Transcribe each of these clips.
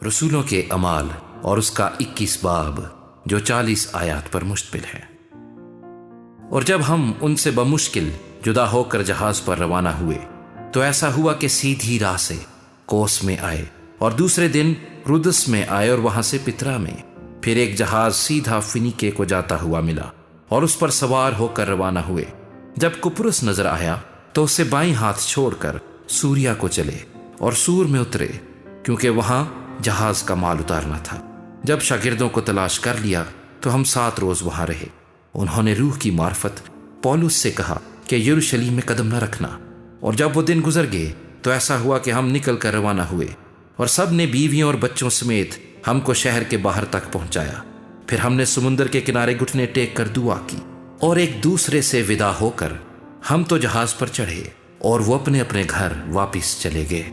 رسولوں کے اعمال اور اس کا 21 باب جو 40 آیات پر مشتمل ہے۔ اور جب ہم ان سے بمشکل جدا ہو کر جہاز پر روانہ ہوئے تو ایسا ہوا کہ سیدھی راہ سے کوس میں آئے اور دوسرے دن رودس میں آئے اور وہاں سے پترا میں، پھر ایک جہاز سیدھا فنیکے کو جاتا ہوا ملا اور اس پر سوار ہو کر روانہ ہوئے۔ جب کپرس نظر آیا تو اسے بائیں ہاتھ چھوڑ کر سوریا کو چلے اور سور میں اترے، کیونکہ وہاں جہاز کا مال اتارنا تھا۔ جب شاگردوں کو تلاش کر لیا تو ہم 7 روز وہاں رہے۔ انہوں نے روح کی معرفت پولس سے کہا کہ یروشلم میں قدم نہ رکھنا، اور جب وہ دن گزر گئے تو ایسا ہوا کہ ہم نکل کر روانہ ہوئے، اور سب نے بیویوں اور بچوں سمیت ہم کو شہر کے باہر تک پہنچایا۔ پھر ہم نے سمندر کے کنارے گھٹنے ٹیک کر دعا کی اور ایک دوسرے سے ودا ہو کر ہم تو جہاز پر چڑھے اور وہ اپنے اپنے گھر واپس چلے گئے۔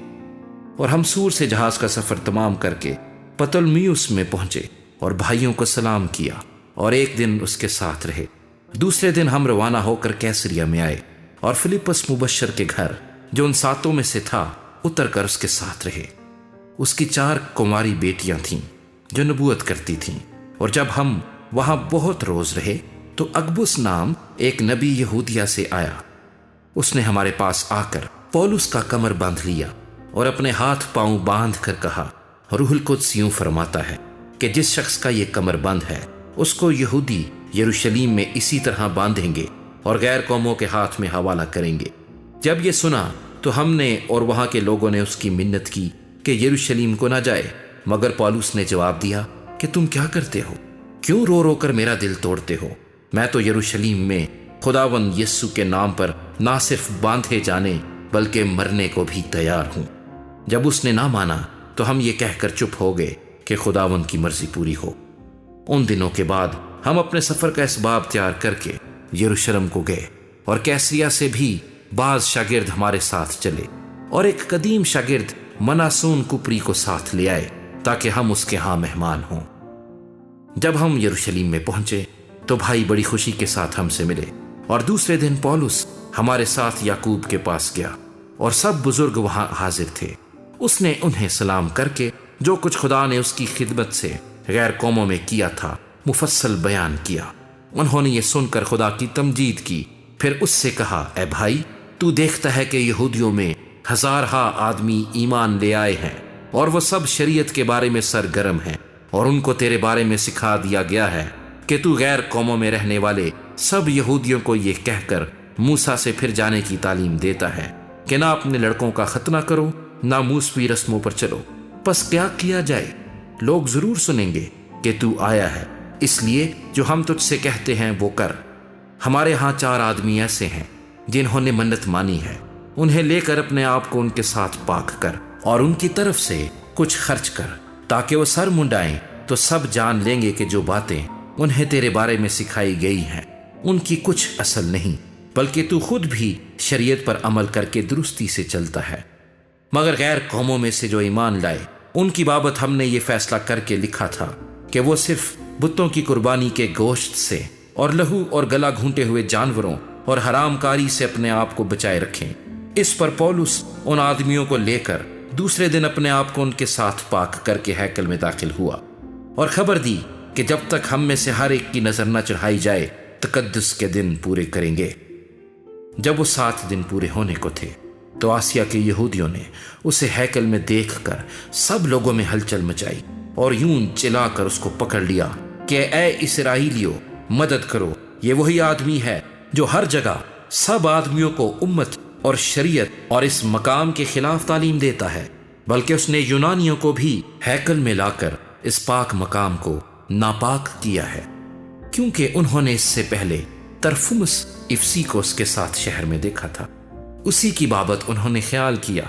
اور ہم سور سے جہاز کا سفر تمام کر کے پتولمیوس میں پہنچے اور بھائیوں کو سلام کیا اور ایک دن اس کے ساتھ رہے۔ دوسرے دن ہم روانہ ہو کر کیسریا میں آئے اور فلپس مبشر کے گھر جو ان 7 میں سے تھا اتر کر اس کے ساتھ رہے۔ اس کی 4 کماری بیٹیاں تھیں جو نبوت کرتی تھیں، اور جب ہم وہاں بہت روز رہے تو اگبس نام ایک نبی یہودیہ سے آیا۔ اس نے ہمارے پاس آ کر پولس کا کمر باندھ لیا اور اپنے ہاتھ پاؤں باندھ کر کہا، روح القدس یوں فرماتا ہے کہ جس شخص کا یہ کمر بند ہے اس کو یہودی یروشلم میں اسی طرح باندھیں گے اور غیر قوموں کے ہاتھ میں حوالہ کریں گے۔ جب یہ سنا تو ہم نے اور وہاں کے لوگوں نے اس کی منت کی کہ یروشلم کو نہ جائے، مگر پولس نے جواب دیا کہ تم کیا کرتے ہو؟ کیوں رو رو کر میرا دل توڑتے ہو؟ میں تو یروشلم میں خداوند یسوع کے نام پر نہ صرف باندھے جانے بلکہ مرنے کو بھی تیار ہوں۔ جب اس نے نہ مانا تو ہم یہ کہہ کر چپ ہو گئے کہ خداوند کی مرضی پوری ہو۔ ان دنوں کے بعد ہم اپنے سفر کا اسباب تیار کر کے یروشلم کو گئے، اور کیسریا سے بھی بعض شاگرد ہمارے ساتھ چلے، اور ایک قدیم شاگرد مناسون کپری کو ساتھ لے آئے تاکہ ہم اس کے ہاں مہمان ہوں۔ جب ہم یروشلم میں پہنچے تو بھائی بڑی خوشی کے ساتھ ہم سے ملے، اور دوسرے دن پولس ہمارے ساتھ یعقوب کے پاس گیا، اور سب بزرگ وہاں حاضر تھے۔ اس نے انہیں سلام کر کے جو کچھ خدا نے اس کی خدمت سے غیر قوموں میں کیا تھا مفصل بیان کیا۔ انہوں نے یہ سن کر خدا کی تمجید کی۔ پھر اس سے کہا، اے بھائی، تو دیکھتا ہے کہ یہودیوں میں ہزارہا آدمی ایمان لے آئے ہیں، اور وہ سب شریعت کے بارے میں سرگرم ہیں، اور ان کو تیرے بارے میں سکھا دیا گیا ہے کہ تو غیر قوموں میں رہنے والے سب یہودیوں کو یہ کہہ کر موسیٰ سے پھر جانے کی تعلیم دیتا ہے کہ نہ اپنے لڑکوں کا ختنہ کرو، نہ موسوی رسموں پر چلو۔ پس کیا کیا جائے؟ لوگ ضرور سنیں گے کہ تو آیا ہے، اس لیے جو ہم تجھ سے کہتے ہیں وہ کر۔ ہمارے ہاں 4 آدمی ایسے ہیں جنہوں نے منت مانی ہے، انہیں لے کر اپنے آپ کو ان کے ساتھ پاک کر اور ان کی طرف سے کچھ خرچ کر، تاکہ وہ سر منڈائیں تو سب جان لیں گے کہ جو باتیں انہیں تیرے بارے میں سکھائی گئی ہیں ان کی کچھ اصل نہیں، بلکہ تو خود بھی شریعت پر عمل کر کے درستی سے چلتا ہے۔ مگر غیر قوموں میں سے جو ایمان لائے ان کی بابت ہم نے یہ فیصلہ کر کے لکھا تھا کہ وہ صرف بتوں کی قربانی کے گوشت سے اور لہو اور گلا گھونٹے ہوئے جانوروں اور حرام کاری سے اپنے آپ کو بچائے رکھیں۔ اس پر پولس ان آدمیوں کو لے کر دوسرے دن اپنے آپ کو ان کے ساتھ پاک کر کے ہیکل میں داخل ہوا، اور خبر دی کہ جب تک ہم میں سے ہر ایک کی نظر نہ چڑھائی جائے تقدس کے دن پورے کریں گے۔ جب وہ 7 دن پورے ہونے کو تھے تو آسیا کے یہودیوں نے اسے ہیکل میں دیکھ کر سب لوگوں میں ہلچل مچائی اور یوں چلا کر اس کو پکڑ لیا کہ اے اسرائیلیو، مدد کرو، یہ وہی آدمی ہے جو ہر جگہ سب آدمیوں کو امت اور شریعت اور اس مقام کے خلاف تعلیم دیتا ہے، بلکہ اس نے یونانیوں کو بھی ہیکل میں لا کر اس پاک مقام کو ناپاک کیا ہے، کیونکہ انہوں نے اس سے پہلے ترفمس افسیکوس کے ساتھ شہر میں دیکھا تھا۔ اسی کی بابت انہوں نے خیال کیا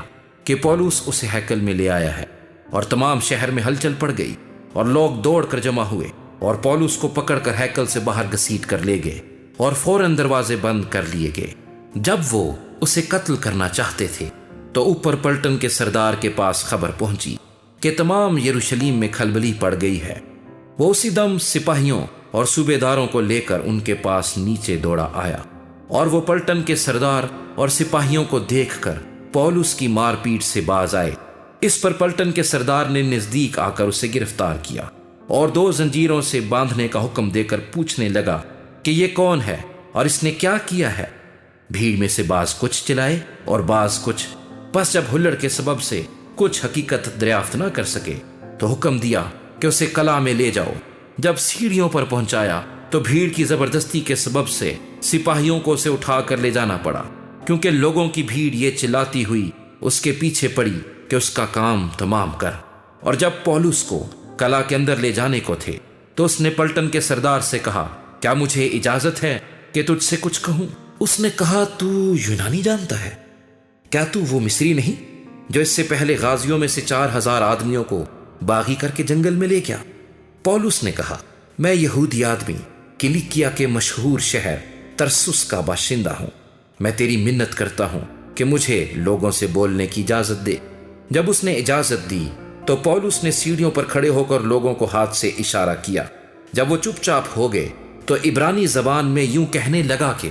کہ پولس اسے ہیکل میں لے آیا ہے، اور تمام شہر میں ہلچل پڑ گئی اور لوگ دوڑ کر جمع ہوئے اور پولس کو پکڑ کر ہیکل سے باہر گھسیٹ کر لے گئے اور فوراً دروازے بند کر لیے گئے۔ جب وہ اسے قتل کرنا چاہتے تھے تو اوپر پلٹن کے سردار کے پاس خبر پہنچی کہ تمام یروشلم میں کھلبلی پڑ گئی ہے۔ وہ اسی دم سپاہیوں اور صوبے داروں کو لے کر ان کے پاس نیچے دوڑا آیا، اور وہ پلٹن کے سردار اور سپاہیوں کو دیکھ کر پولس کی مار پیٹ سے باز آئے اس پر پلٹن کے سردار نے نزدیک آ کر اسے گرفتار کیا اور 2 زنجیروں سے باندھنے کا حکم دے کر پوچھنے لگا کہ یہ کون ہے اور اس نے کیا کیا ہے۔ بھیڑ میں سے بعض کچھ چلائے اور بعض کچھ، پس جب ہلڑ کے سبب سے کچھ حقیقت دریافت نہ کر سکے تو حکم دیا کہ اسے قلعہ میں لے جاؤ۔ جب سیڑھیوں پر پہنچایا تو بھیڑ کی زبردستی کے سبب سے سپاہیوں کو اسے اٹھا کر لے جانا پڑا، کیونکہ لوگوں کی بھیڑ یہ چلاتی ہوئی اس کے پیچھے پڑی کہ اس کا کام تمام کر۔ اور جب پولس کو قلعہ کے اندر لے جانے کو تھے تو اس نے پلٹن کے سردار سے کہا، کیا مجھے اجازت ہے کہ تجھ سے کچھ کہوں؟ اس نے کہا، تو یونانی جانتا ہے؟ کیا تو وہ مصری نہیں جو اس سے پہلے غازیوں میں سے 4000 آدمیوں کو باغی کر کے جنگل میں لے گیا؟ پولس نے کہا، میں یہودی آدمی کلیکیا کے مشہور شہر ترسس کا باشندہ ہوں۔ میں تیری منت کرتا ہوں کہ مجھے لوگوں سے بولنے کی اجازت دے۔ جب اس نے اجازت دی تو پولس نے سیڑھیوں پر کھڑے ہو کر لوگوں کو ہاتھ سے اشارہ کیا۔ جب وہ چپ چاپ ہو گئے تو عبرانی زبان میں یوں کہنے لگا کہ